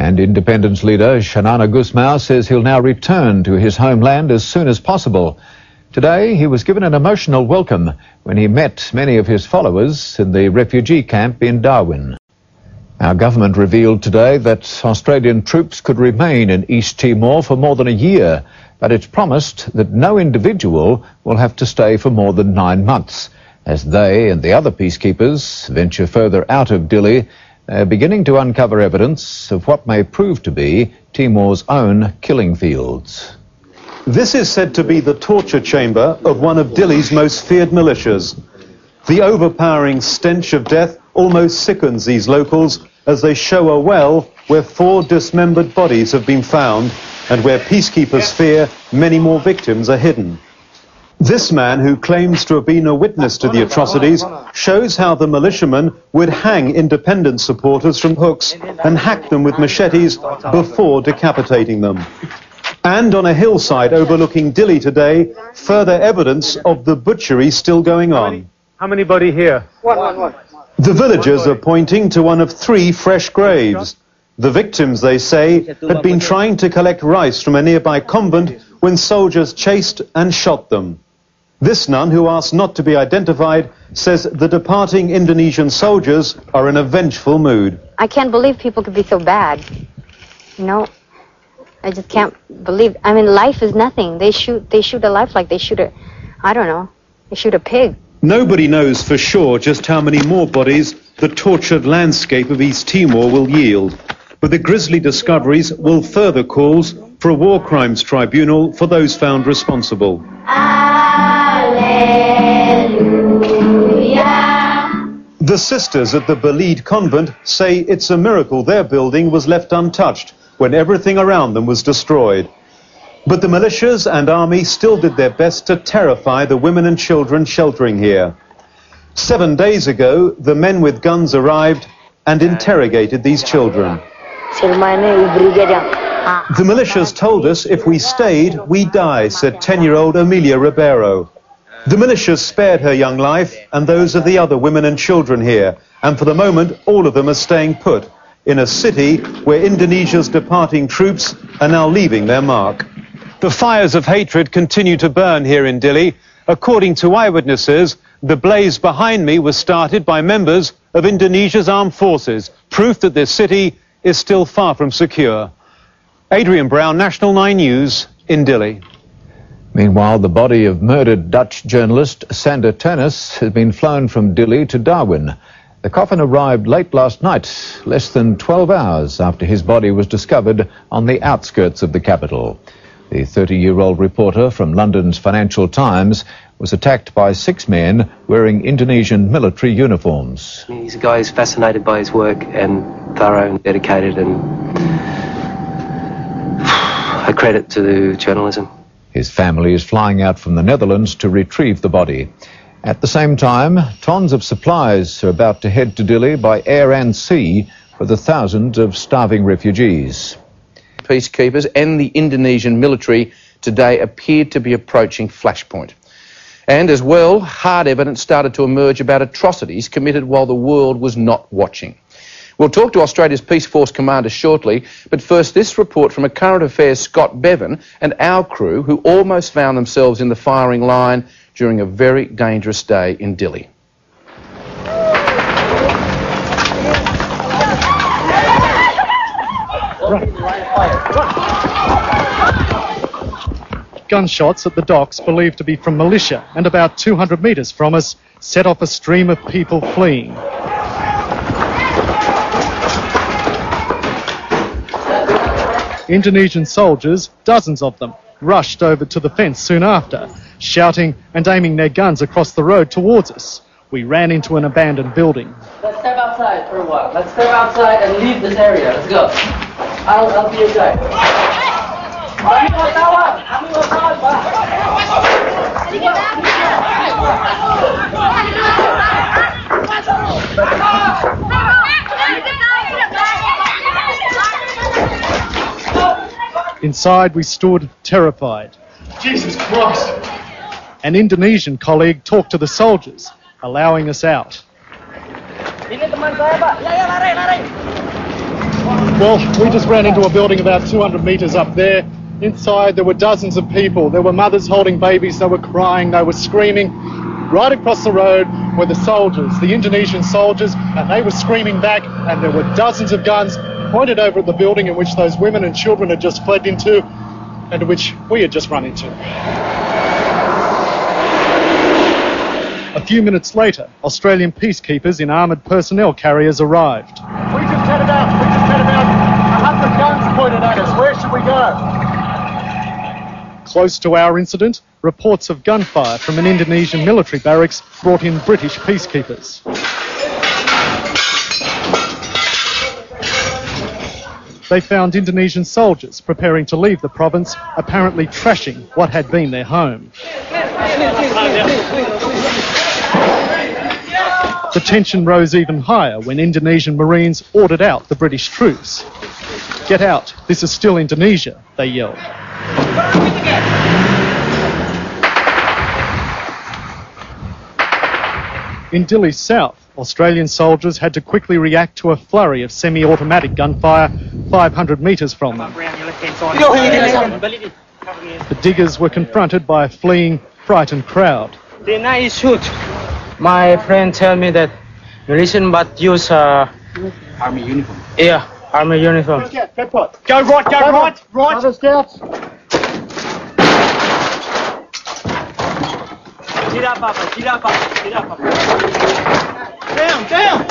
And independence leader Xanana Gusmao says he'll now return to his homeland as soon as possible. Today, he was given an emotional welcome when he met many of his followers in the refugee camp in Darwin. Our government revealed today that Australian troops could remain in East Timor for more than a year, but it's promised that no individual will have to stay for more than 9 months. As they and the other peacekeepers venture further out of Dili, they're beginning to uncover evidence of what may prove to be Timor's own killing fields. This is said to be the torture chamber of one of Dili's most feared militias. The overpowering stench of death almost sickens these locals as they show a well where 4 dismembered bodies have been found and where peacekeepers fear many more victims are hidden. This man, who claims to have been a witness to the atrocities, shows how the militiamen would hang independence supporters from hooks and hack them with machetes before decapitating them. And on a hillside overlooking Dili today, further evidence of the butchery still going on. How many body here? One. The villagers are pointing to one of 3 fresh graves. The victims, they say, had been trying to collect rice from a nearby convent when soldiers chased and shot them. This nun, who asked not to be identified, says the departing Indonesian soldiers are in a vengeful mood. I can't believe people could be so bad. You know, I just can't believe. I mean, life is nothing. They shoot a life like they shoot a, I don't know, they shoot a pig. Nobody knows for sure just how many more bodies the tortured landscape of East Timor will yield. But the grisly discoveries will further calls for a war crimes tribunal for those found responsible. The sisters at the Beleid convent say it's a miracle their building was left untouched when everything around them was destroyed. But the militias and army still did their best to terrify the women and children sheltering here. 7 days ago, the men with guns arrived and interrogated these children. The militias told us if we stayed, we'd die, said 10-year-old Amelia Ribeiro. The militias spared her young life and those of the other women and children here, and for the moment, all of them are staying put in a city where Indonesia's departing troops are now leaving their mark. The fires of hatred continue to burn here in Dili. According to eyewitnesses, the blaze behind me was started by members of Indonesia's armed forces, proof that this city is still far from secure. Adrian Brown, National 9 News, in Dili. Meanwhile, the body of murdered Dutch journalist Sander Turnus has been flown from Dili to Darwin. The coffin arrived late last night, less than 12 hours after his body was discovered on the outskirts of the capital. The 30-year-old reporter from London's Financial Times was attacked by 6 men wearing Indonesian military uniforms. He's a guy who's fascinated by his work and thorough and dedicated, and a credit to journalism. His family is flying out from the Netherlands to retrieve the body. At the same time, tons of supplies are about to head to Dili by air and sea for the thousands of starving refugees. Peacekeepers and the Indonesian military today appeared to be approaching flashpoint. And as well, hard evidence started to emerge about atrocities committed while the world was not watching. We'll talk to Australia's Peace Force commander shortly, but first this report from a Current Affairs Scott Bevan and our crew who almost found themselves in the firing line during a very dangerous day in Dili. Gunshots at the docks, believed to be from militia, and about 200 metres from us, set off a stream of people fleeing. Indonesian soldiers, dozens of them, rushed over to the fence soon after, shouting and aiming their guns across the road towards us. We ran into an abandoned building. Let's step outside for a while. Let's step outside and leave this area. Let's go. I'll be your guide. Inside we stood terrified. Jesus Christ! An Indonesian colleague talked to the soldiers, allowing us out. Ini teman saya, Pak. Ya, lari. Well, we just ran into a building about 200 metres up there. Inside there were dozens of people. There were mothers holding babies, they were crying, they were screaming. Right across the road were the soldiers, the Indonesian soldiers, and they were screaming back, and there were dozens of guns pointed over at the building in which those women and children had just fled into, and to which we had just run into. A few minutes later, Australian peacekeepers in armoured personnel carriers arrived. We just had about 100 guns pointed at us. Where should we go? Close to our incident, reports of gunfire from an Indonesian military barracks brought in British peacekeepers. They found Indonesian soldiers preparing to leave the province, apparently trashing what had been their home. The tension rose even higher when Indonesian Marines ordered out the British troops. "Get out, this is still Indonesia," they yelled. In Dili's south, Australian soldiers had to quickly react to a flurry of semi-automatic gunfire 500 metres from them. The diggers were confronted by a fleeing, frightened crowd. My friend tell me that Malaysian but use army uniform. Yeah, army uniform. Go right. Other scouts. Down.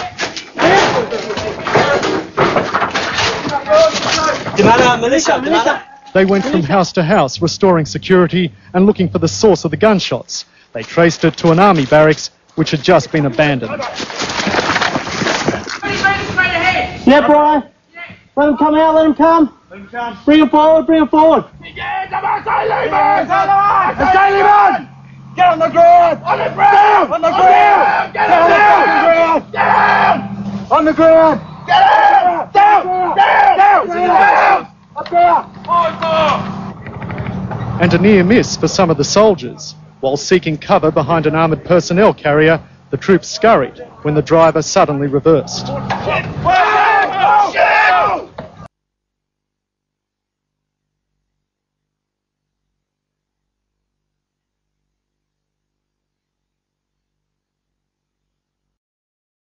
They went from house to house, restoring security and looking for the source of the gunshots. They traced it to an army barracks which had just been abandoned. Yeah, Brian. Let him come out, let him come. Bring him forward. Get on the ground! On the ground! On the ground! Get on the ground! Get out! Down! Up there! And a near miss for some of the soldiers. While seeking cover behind an armoured personnel carrier, the troops scurried when the driver suddenly reversed.